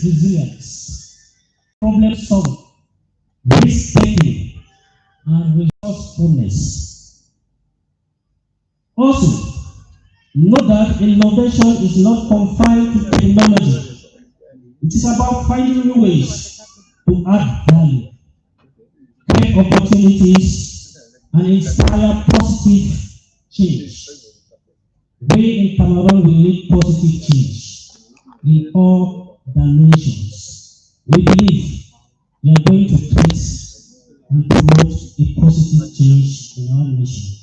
is resilience, problem solving, risk-taking, and resourcefulness. Also, note that innovation is not confined to technology. It is about finding new ways to add value, create opportunities, and inspire positive change. We in Cameroon will need positive change in all dimensions. We believe we are going to create and promote a positive change in our nation.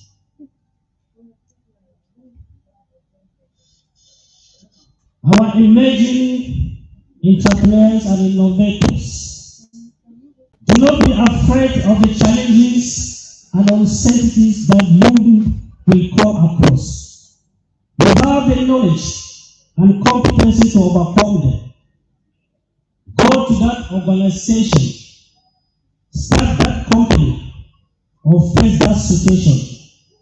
Our emerging entrepreneurs and innovators, do not be afraid of the challenges and uncertainties that you will come across. You have the knowledge and competency to overcome them. Go to that organization, start that company, or face that situation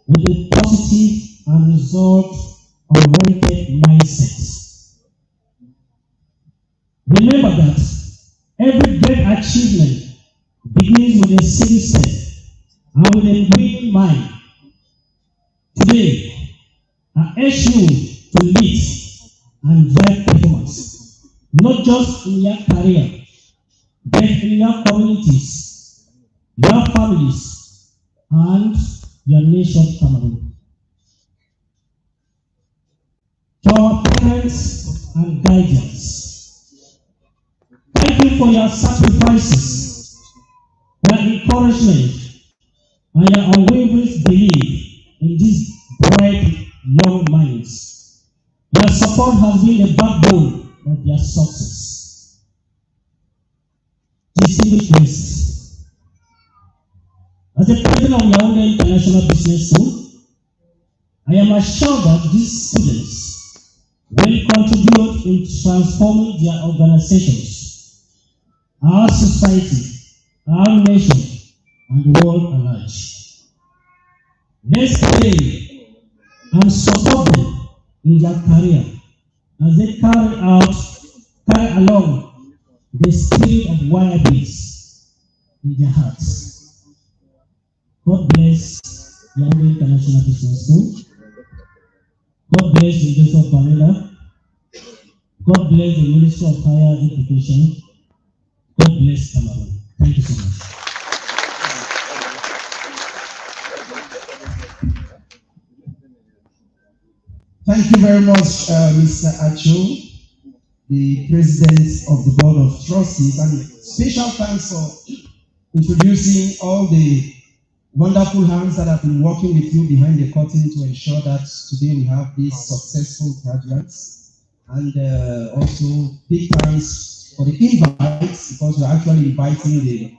with a positive and result-oriented mindset. Remember that every great achievement begins with a single step and with a winning mind. Today, I urge you to lead and drive performance, not just in your career, but in your communities, your families, and your nation, Cameroon. To our parents and guardians, thank you for your sacrifices, your encouragement, and your unwavering belief in these bright young minds. Your support has been the backbone of their success. Distinguished guests, as the president of Yaoundé International Business School, I am assured that these students will contribute in transforming their organizations, our society, our nation, and the world at large. Let's pray and support them in their career as they carry along the spirit of wildness in their hearts. God bless Yaoundé International Business School. God bless the University of Canada. God bless the Ministry of Higher Education. God bless Cameroon. Thank you so much. Thank you very much, Mr. Acho, the President of the Board of Trustees, and special thanks for introducing all the wonderful hands that have been working with you behind the curtain to ensure that today we have these successful graduates. And also big thanks for the invites, because we're actually inviting the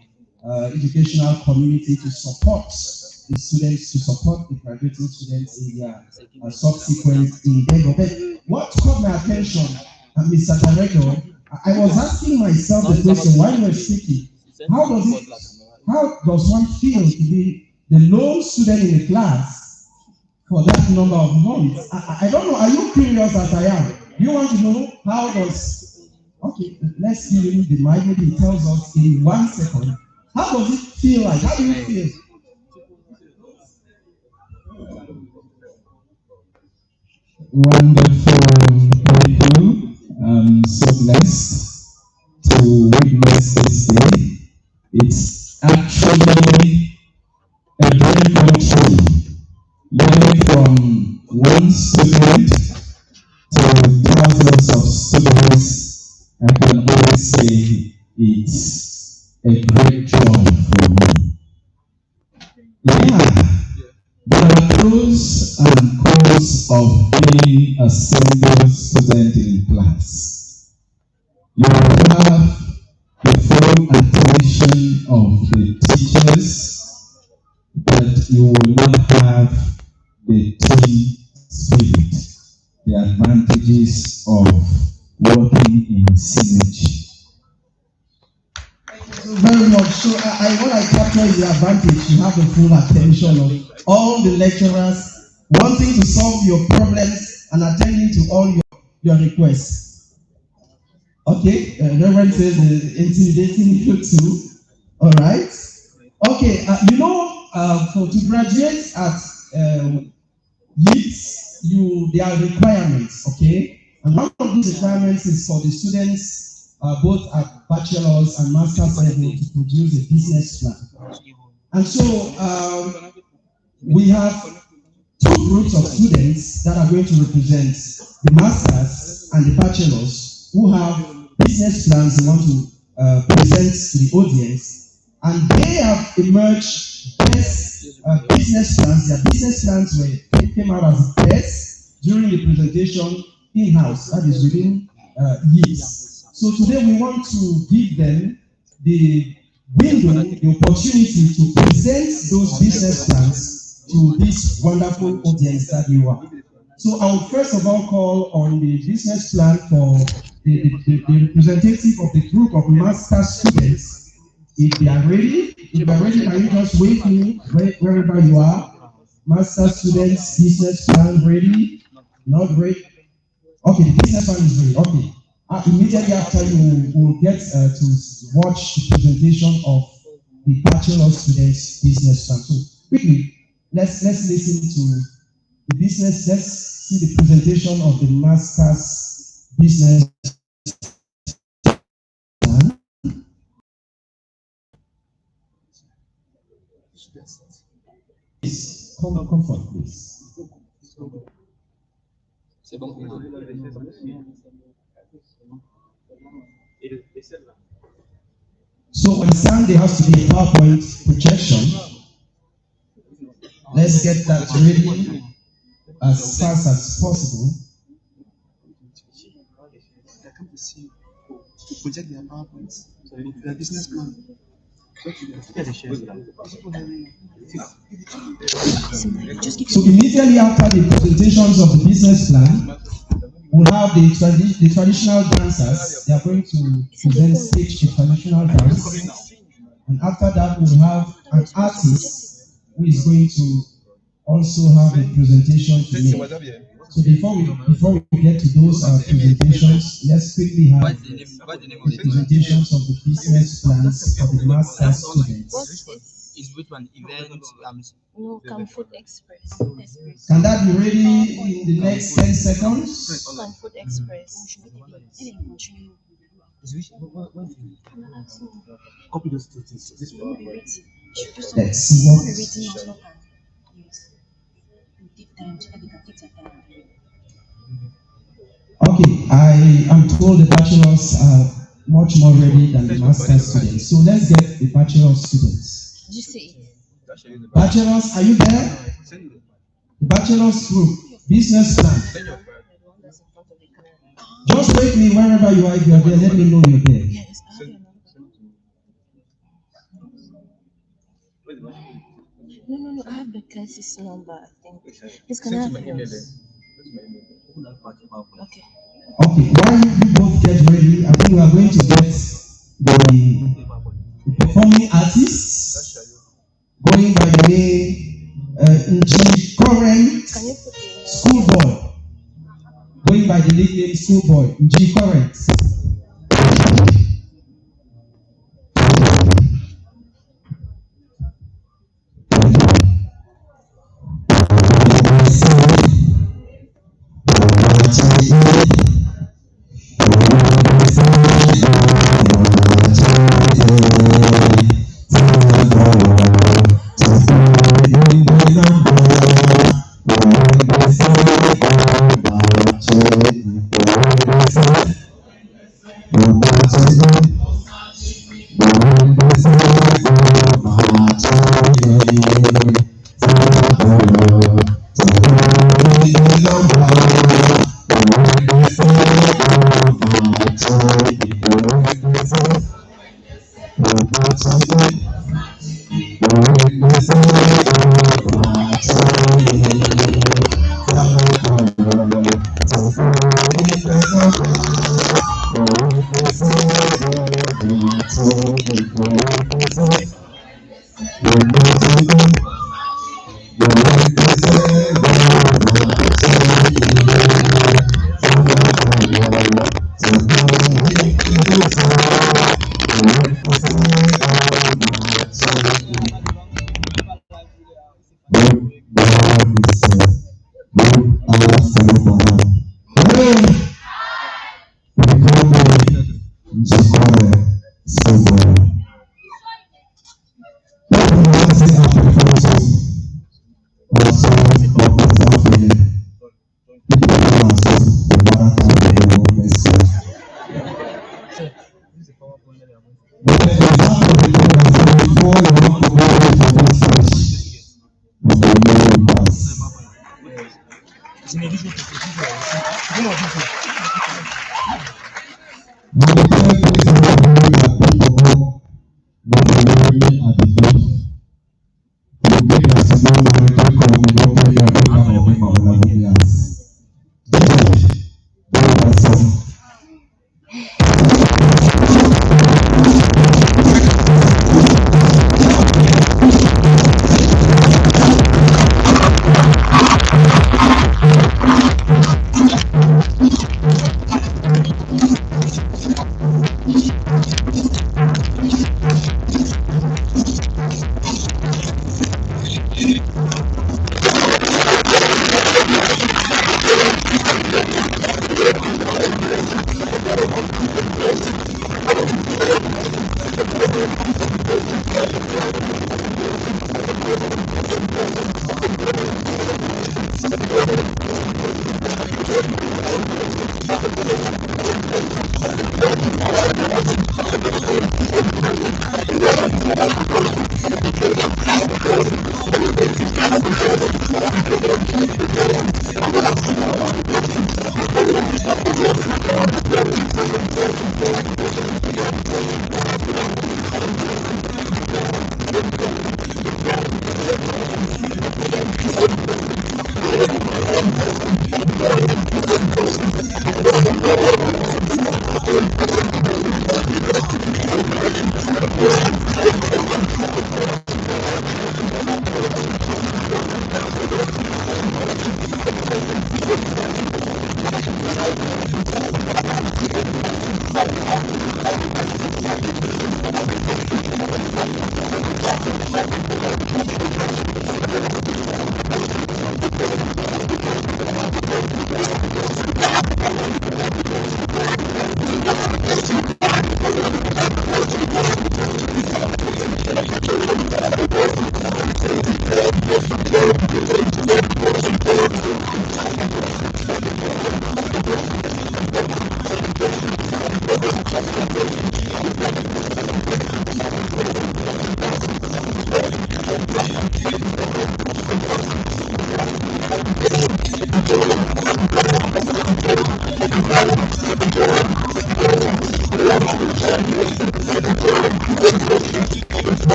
educational community to support the students, to support the graduating students in their subsequent endeavor. But what caught my attention, Mr. Director, I was asking myself the question while you were speaking, how does one feel to be the lone student in the class for that number of months? I don't know, are you curious as I am? Do you want to know how does, okay, let's give him the mic, maybe he tells us in 1 second. How does it feel like? How do you feel? Wonderful people. I'm so blessed to witness this day. It's actually a dream come true. Learning from one student to thousands of students, I can always say it's a great joy for me. Yeah. There are pros and cons of being a single student in class. You will have the full attention of the teachers, but you will not have the team spirit, the advantages of working in synergy. Very much. So what I capture is the advantage. You have the full attention of all the lecturers wanting to solve your problems and attending to all your requests. Okay, Reverend says intimidating you too. All right. Okay, so to graduate at Yibs, there are requirements, okay? And one of these requirements is for the students, both at bachelor's and master's level, to produce a business plan. And so we have two groups of students that are going to represent the masters and the bachelors who have business plans they want to present to the audience, and they have emerged best business plans. Their business plans came out as best during the presentation in-house, that is within Yibs. So today we want to give them the window, the opportunity to present those business plans to this wonderful audience that you are. So I will first of all call on the business plan for the representative of the group of master students. If they are ready, can you just wait me wherever you are? Master students, business plan ready? Not ready? Okay, the business plan is ready. Okay. Immediately after, you will get to watch the presentation of the bachelor students' business plan. So quickly, let's listen to the business. Let's see the presentation of the master's business plan. Please, come forward, please. So on Sunday has to be a PowerPoint projection. Let's get that ready as fast as possible. To project their PowerPoints, their business plan. So immediately after the presentations of the business plan, we'll have the traditional dancers. They are going to present stage the traditional dance. And after that, we'll have an artist who is going to also have a presentation to make. So before we get to those presentations, let's quickly have the presentations of the business plans for the master students. Is which one? Event? No, Food Express. Can that be ready in the next 10 seconds? Food Express. Copy those two things. Let's see what. Okay, I am told the bachelors are much more ready than the master students. So let's get the bachelor students. Did you say it? Bachelors, are you there? The bachelors group, business plan. Just wait me wherever you are. If you are there, let me know you're there. Yes, No, I have the crisis number, I think. Please, can I have yours? Okay. Okay, while you both get ready, I think we are going to get the performing artists going by the name current schoolboy. Going by the nickname schoolboy, current.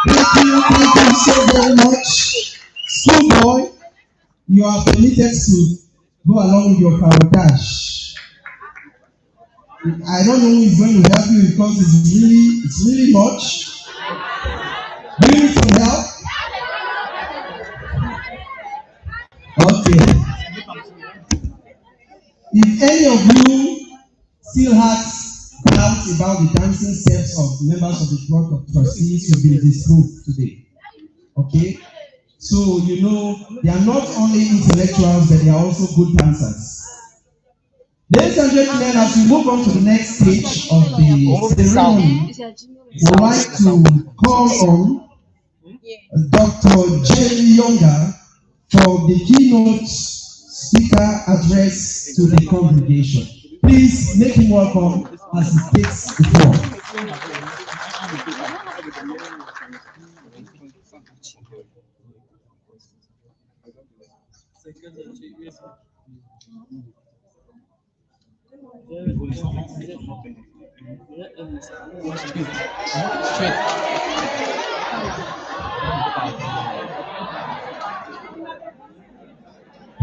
Thank you so very much. Schoolboy, you are permitted to go along with your parotage. I don't know who is going to help you because it's really much. Do you need some help? Okay. If any of you still has doubts about the dancing steps of members of the board of trustees, you've been disproved today. Okay? So you know they are not only intellectuals, but they are also good dancers. Ladies and gentlemen, as we move on to the next stage of the ceremony, we'd like to call on Dr. Jerry Younger for the keynote speaker address to the congregation. Please make him welcome as he takes the floor.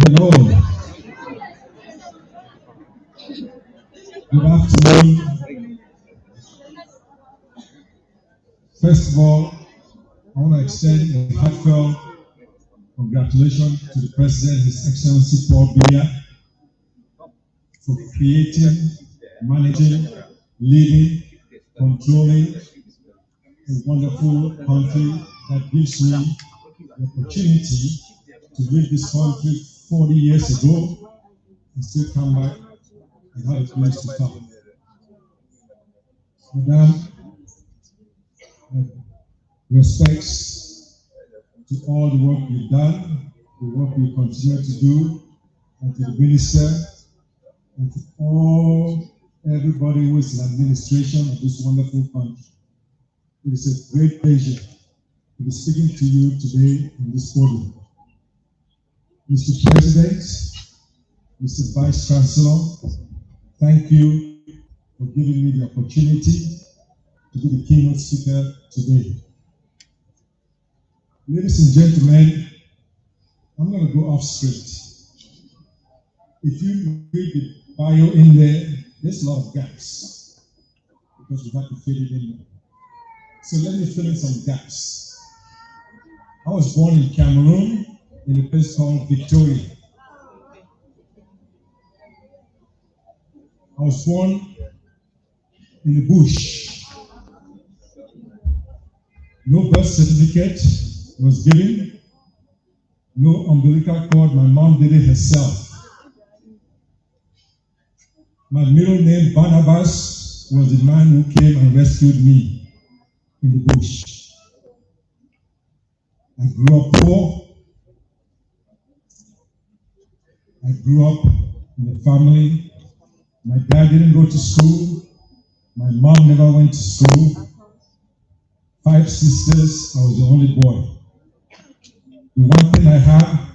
Hello. Good afternoon. First of all, I want to extend a heartfelt congratulations to the President, His Excellency Paul Biya, for creating, managing, leading, controlling a wonderful country that gives me the opportunity to leave this country 40 years ago and still come back and have a place to come. Madam, respects to all the work you've done, the work you continue to do, and to the minister, and to everybody who is in administration of this wonderful country. It is a great pleasure to be speaking to you today in this podium. Mr. President, Mr. Vice Chancellor, thank you for giving me the opportunity to be the keynote speaker today. Ladies and gentlemen, I'm going to go off script. If you read the bio in there, there's a lot of gaps because we have to fit it in there. So let me fill in some gaps. I was born in Cameroon in a place called Victoria. I was born in the bush. No birth certificate was given. No umbilical cord. My mom did it herself. My middle name, Barnabas, was the man who came and rescued me in the bush. I grew up poor. I grew up in a family. My dad didn't go to school. My mom never went to school. 5 sisters, I was the only boy. The one thing I have,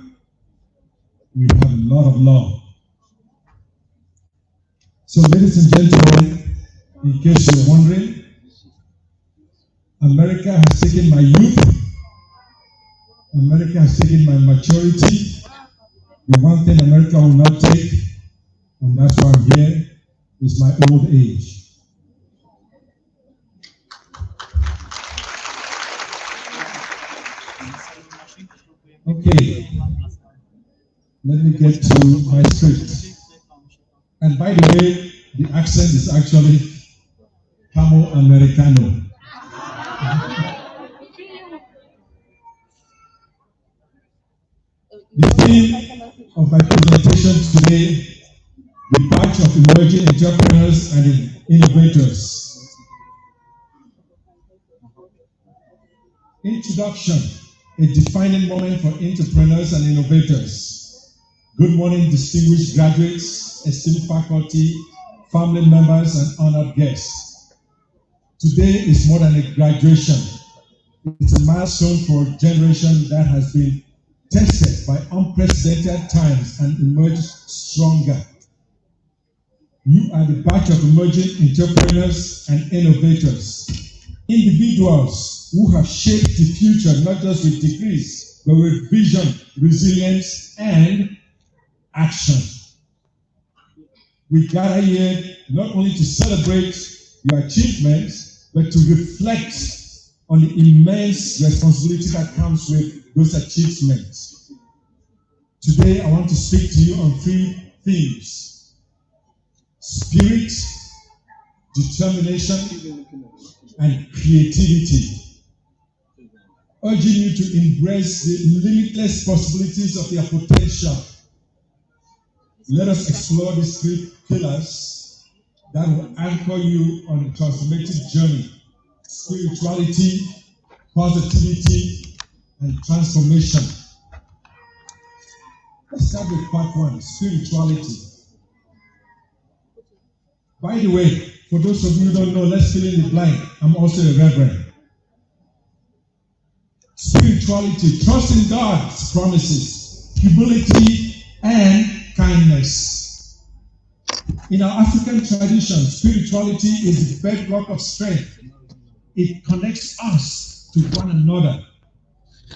we have a lot of love. So ladies and gentlemen, in case you're wondering, America has taken my youth. America has taken my maturity. The one thing America will not take, and that's why I'm here, is my old age. Okay, let me get to my script. And by the way, the accent is actually Camo Americano. The theme of my presentation today, the batch of emerging entrepreneurs and innovators. Introduction, a defining moment for entrepreneurs and innovators. Good morning, distinguished graduates, esteemed faculty, family members, and honored guests. Today is more than a graduation. It's a milestone for a generation that has been tested by unprecedented times and emerged stronger. You are the batch of emerging entrepreneurs and innovators, individuals who have shaped the future not just with degrees, but with vision, resilience, and action. We gather here not only to celebrate your achievements, but to reflect on the immense responsibility that comes with those achievements. Today, I want to speak to you on three themes: spirit, determination, and creativity. Urging you to embrace the limitless possibilities of your potential. Let us explore these three pillars that will anchor you on a transformative journey: spirituality, positivity, and transformation. Let's start with part one, spirituality. By the way, for those of you who don't know, let's fill in the blank. I'm also a reverend. Spirituality, trusting God's promises, humility, and kindness. In our African tradition, spirituality is the bedrock of strength. It connects us to one another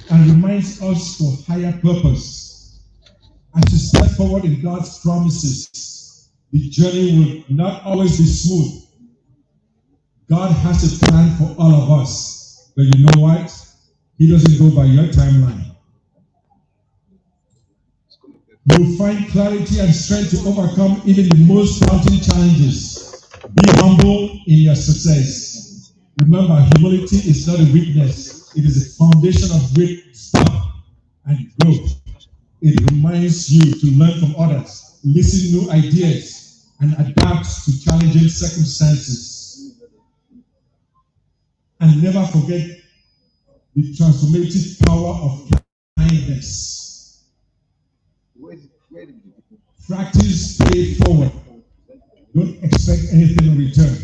and reminds us for higher purpose. As we step forward in God's promises, the journey will not always be smooth. God has a plan for all of us, but you know what? He doesn't go by your timeline. You'll find clarity and strength to overcome even the most daunting challenges. Be humble in your success. Remember, humility is not a weakness. It is a foundation of wisdom and growth. It reminds you to learn from others, listen to new ideas, and adapt to challenging circumstances. And never forget the transformative power of kindness. Practice, pay forward. Don't expect anything in return.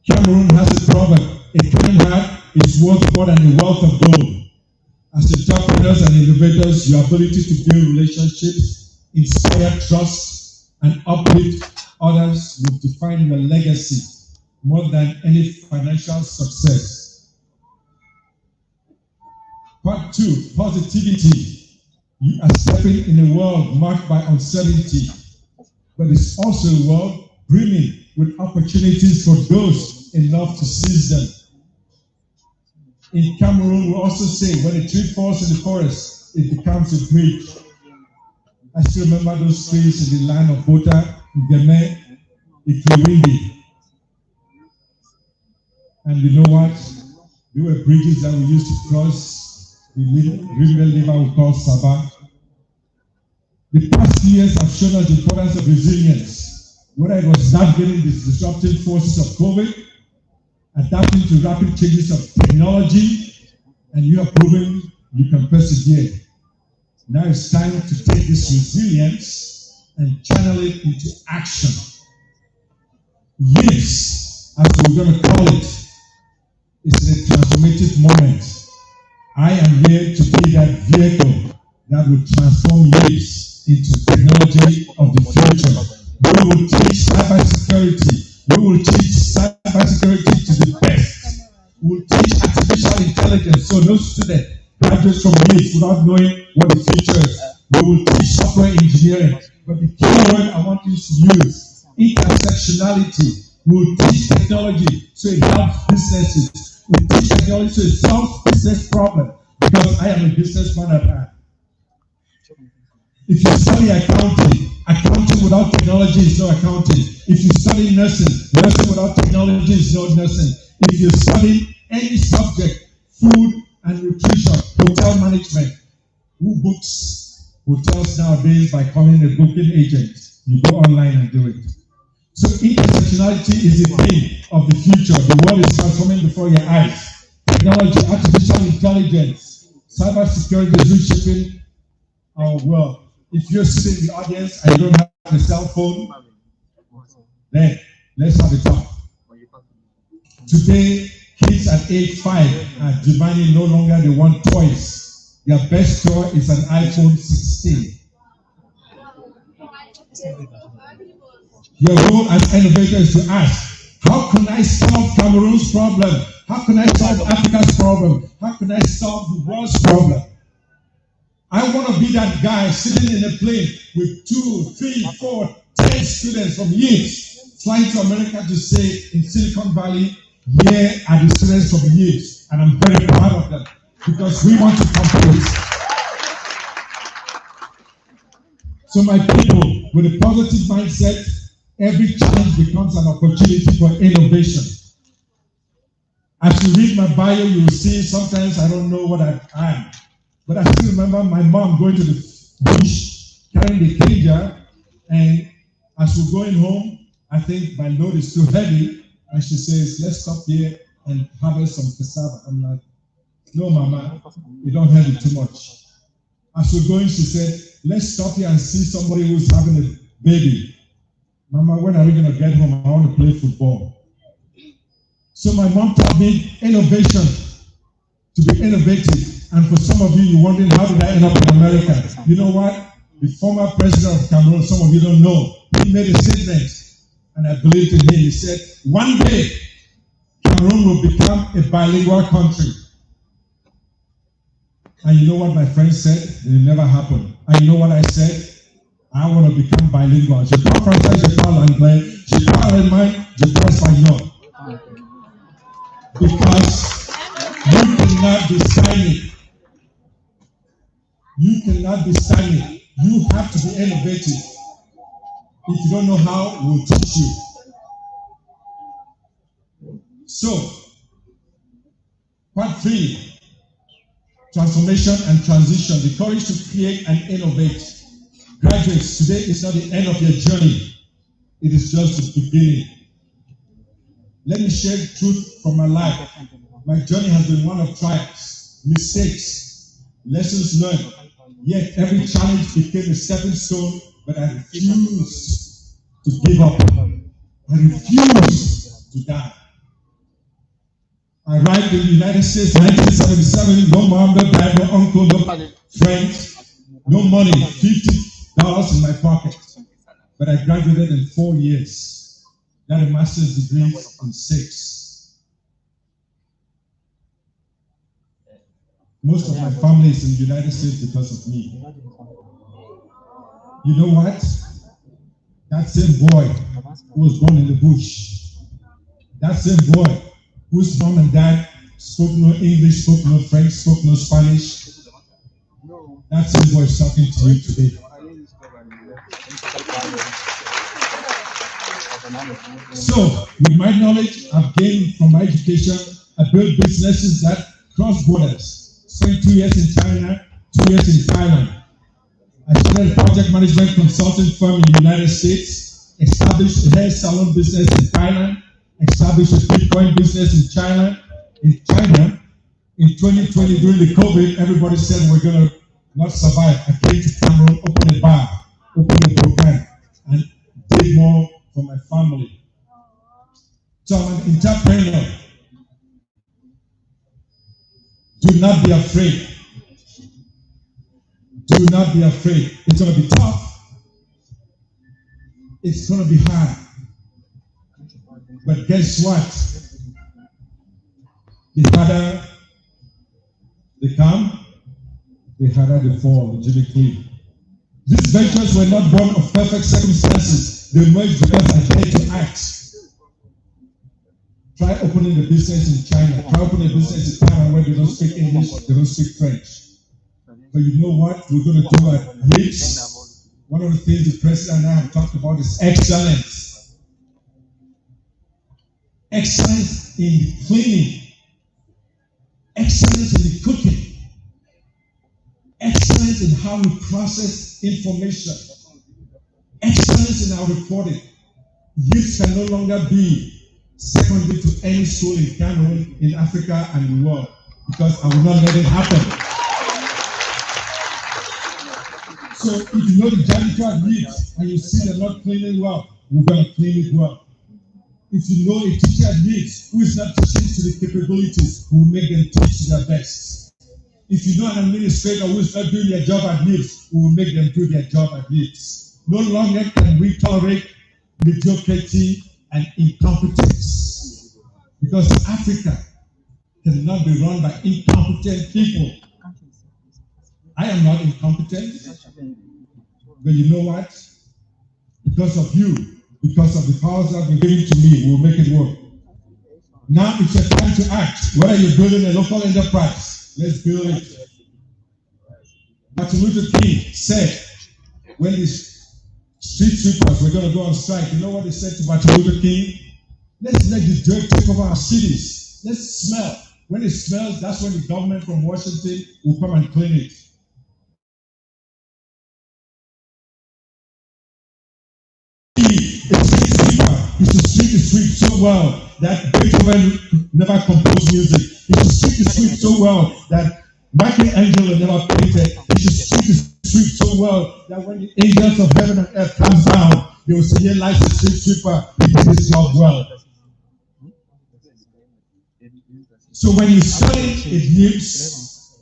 Cameroon has a proverb: a kind heart is worth more than a wealth of gold. As entrepreneurs and innovators, your ability to build relationships, inspire trust, and uplift others will define your legacy more than any financial success. Part two, positivity. You are stepping in a world marked by uncertainty, but it's also a world brimming with opportunities for those in love to seize them. In Cameroon, we also say when a tree falls in the forest, it becomes a bridge. I still remember those trees in the land of Bota, Ngeme, Ikiwindi. And you know what? There were bridges that we used to cross the river we call Saba. The past few years have shown us the importance of resilience, whether it was navigating the disruptive forces of COVID, adapting to rapid changes of technology, and you have proven you can persevere. Now it's time to take this resilience and channel it into action. Yibs, as we're going to call it, is a transformative moment. I am here to be that vehicle that will transform Yibs into technology of the future. We will teach cybersecurity. We will teach cybersecurity to the best. We'll teach artificial intelligence. So no student graduates from Yibs without knowing what the future is. We will teach software engineering. But the key word I want you to use, intersectionality. We'll teach technology so it helps businesses. We teach technology so it solves business problems. Because I am a businessman at heart. If you study accounting, accounting without technology is no accounting. If you study nursing, nursing without technology is no nursing. If you study any subject, food and nutrition, hotel management, who books hotels nowadays by calling a booking agent? You go online and do it. So intersectionality is the theme of the future. The world is transforming before your eyes. Technology, artificial intelligence, cybersecurity is reshaping our world. If you're sitting in the audience and you don't have a cell phone, then let's have a talk. Today, kids at age 5 are demanding no longer they want toys. Their best toy is an iPhone 16. Your role as innovator is to ask, how can I solve Cameroon's problem? How can I solve Africa's problem? How can I solve the world's problem? I want to be that guy sitting in a plane with 2, 3, 4, 10 students from Yibs flying to America to say in Silicon Valley, here are the students from Yibs. And I'm very proud of them because we want to compete. So my people, with a positive mindset, every challenge becomes an opportunity for innovation. As you read my bio, you will see sometimes I don't know what I am. But I still remember my mom going to the bush, carrying the cane jar, and as we're going home, I think my load is too heavy, and she says, let's stop here and harvest some cassava. I'm like, no, Mama, you don't have it too much. As we're going, she said, let's stop here and see somebody who's having a baby. Mama, when are we going to get home? I want to play football. So my mom taught me innovation, to be innovative. And for some of you, you're wondering, how did I end up in America? You know what? The former president of Cameroon, some of you don't know, he made a statement, and I believed in him. He said, one day, Cameroon will become a bilingual country. And you know what my friend said? It will never happen. And you know what I said? I want to become bilingual. Je parle français, je parle anglais, je parle allemand, je parle espagnol. Because you cannot be silent. You cannot be silent. You have to be innovative. If you don't know how, we'll teach you. So, part 3, transformation and transition, the courage to create and innovate. Graduates, today is not the end of your journey. It is just the beginning. Let me share the truth from my life. My journey has been one of trials, mistakes, lessons learned. Yet every challenge became a stepping stone, but I refused to give up. I refused to die. I arrived in the United States in 1977, no mom, no dad, no uncle, no friends, no money, $50 in my pocket. But I graduated in 4 years. Got a master's degree in 6. Most of my family is in the United States because of me. You know what? That same boy who was born in the bush, that same boy whose mom and dad spoke no English, spoke no French, spoke no Spanish, that same boy is talking to you today. So, with my knowledge I've gained from my education, I built businesses that cross borders. Spent 2 years in China, 2 years in Thailand. I started a project management consulting firm in the United States, established a hair salon business in Thailand, established a Bitcoin business in China. In 2020, during the COVID, everybody said we're going to not survive. I came to Cameroon, opened a bar, opened a program, and did more for my family. So I'm an entrepreneur. Do not be afraid. Do not be afraid. It's going to be tough. It's going to be hard. But guess what? The harder they come, the harder they fall, logically. These ventures were not born of perfect circumstances. They emerged because I dared to act. Try opening a business in China. Try opening a business in Taiwan where they don't speak English, they don't speak French. But you know what we're going to do at Yibs? One of the things the president and I have talked about is excellence. Excellence in the cleaning. Excellence in the cooking. Excellence in how we process information. Excellence in our reporting. Youth can no longer be secondary to any school in Cameroon, in Africa, and the world, because I will not let it happen. So if you know the janitor at Yibs and you see they're not cleaning well, we're going to clean it well. If you know a teacher at Yibs who is not teaching to the capabilities, we'll make them teach their best. If you know an administrator who is not doing their job at Yibs, we will make them do their job at Yibs. No longer can we tolerate mediocrity and incompetence, because Africa cannot be run by incompetent people. I am not incompetent, but you know what? Because of you, because of the powers that have been given to me, we'll make it work. Now it's your time to act. Whether you're building a local enterprise, let's build it. Martin Luther King said, when these street sweepers were going to go on strike, you know what they said to Martin Luther King? Let's let the dirt take over our cities. Let's smell. When it smells, that's when the government from Washington will come and clean it. A street sweeper is to sweep the street so well that Beethoven never composed music. He should sweep the street so well that Michelangelo never painted. He should sweep the street so well that when the angels of heaven and earth comes down, they will say, "Here lies the street sweeper. He did his job well." So when you study it Yibs,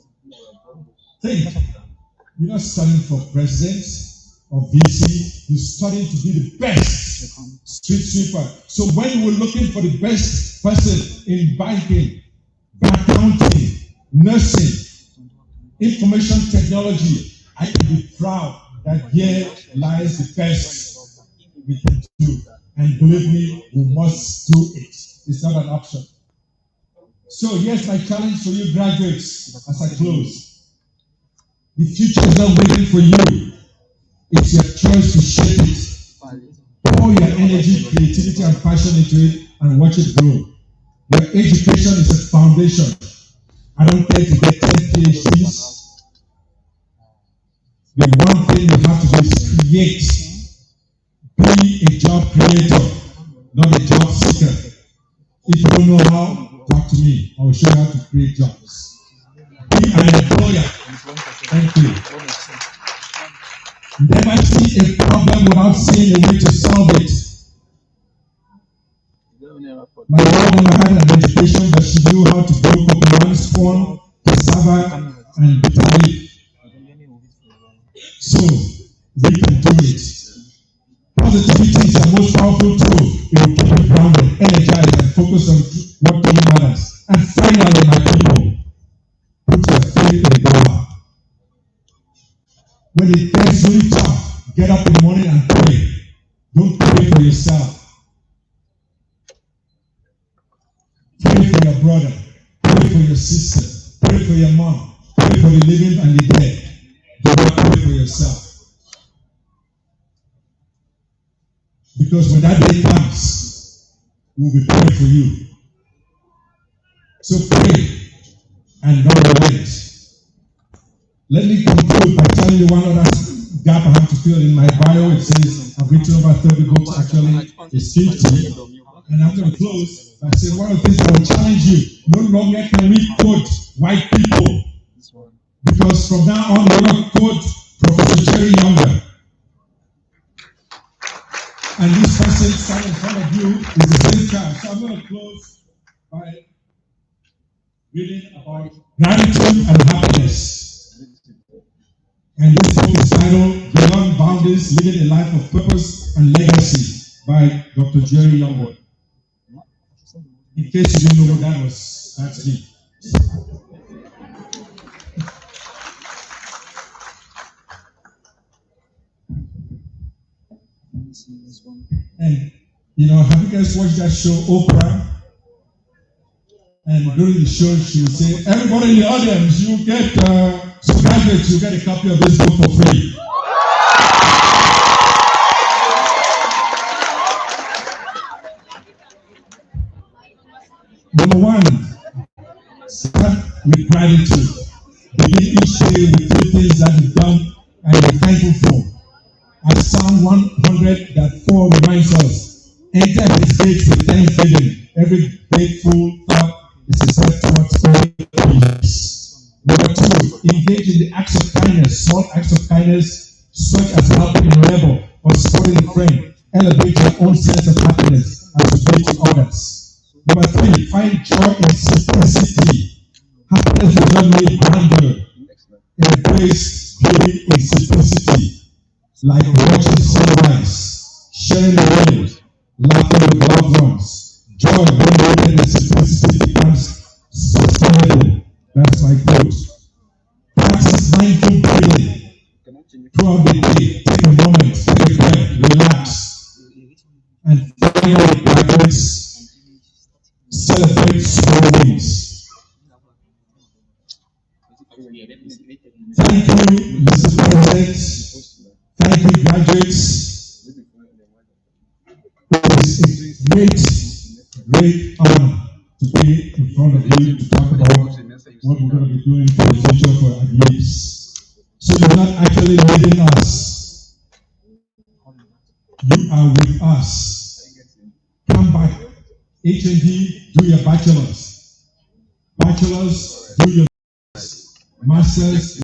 think you're not studying for president or VC. You're studying to be the best street sweeper. So when you were looking for the best person in banking, accounting, nursing, information technology, I can be proud that here lies the best we can do. And believe me, we must do it. It's not an option. So here's my challenge for you graduates as I close. The future is not waiting for you. It's your choice to shape it. Pour your energy, creativity, and passion into it and watch it grow. Your education is a foundation. I don't care if you get 10 PhDs. The one thing you have to do is create. Be a job creator, not a job seeker. If you don't know how, talk to me. I will show you how to create jobs. Be an employer. Thank you. Never see a problem without seeing a way to solve it. My mother never had an education, but she knew how to grow coconuts, corn, cassava, and bitter leaf. So, we can do it. Positivity is the most powerful tool. It will keep you grounded, energized, and focused on what really matters. And finally, my people, put your faith in God. When it gets really tough, get up in the morning and pray. Don't pray for yourself. Pray for your brother. Pray for your sister. Pray for your mom. Pray for the living and the dead. Do not pray for yourself. Because when that day comes, we'll be praying for you. So pray and don't relent. Let me conclude by telling you one other gap I have to fill in my bio. It says I've written over 30 books, actually it's 50. And I'm going to close by saying one of the things I will challenge you. No longer can we quote white people. Because from now on, we're going to quote Professor Jerry Younger. And this person standing in front of you is the same child. So I'm going to close by reading about gratitude and happiness. And this book is titled Beyond Boundaries, Living a Life of Purpose and Legacy by Dr. Jerry Youngwood. In case you didn't know what that was, that's me. And have you guys watched that show, Oprah? And during the show, she would say, "Everybody in the audience, you get some graduates, you get a copy of this book for free." Number one, start with gratitude. Begin each day with 3 things that you've done and you're thankful for. As Psalm 104 reminds us, enter his gates with thanksgiving. Every grateful thought is a step towards peace. Number two, engage in the acts of kindness. Small acts of kindness, such as helping a neighbor or supporting a friend, elevate your own sense of happiness as you give to others. Number three, find joy in simplicity. Happiness is not made grandeur. Embrace beauty in simplicity. Like watching sunrise, sharing a meal, laughing with loved ones. Joy when rooted in simplicity becomes sustainable. That's my quote. Practice mindful breathing. Throughout the day, take a moment, take a breath, relax. And finally, graduates, celebrate small wins. Thank you, Mr. President. Thank you, graduates. It is a great honor to be in front of you to talk about what we're going to be doing for the future for Yibs. So you're not actually leading us. You are with us. Come back. HND, do your bachelor's. Bachelor's, do your masters.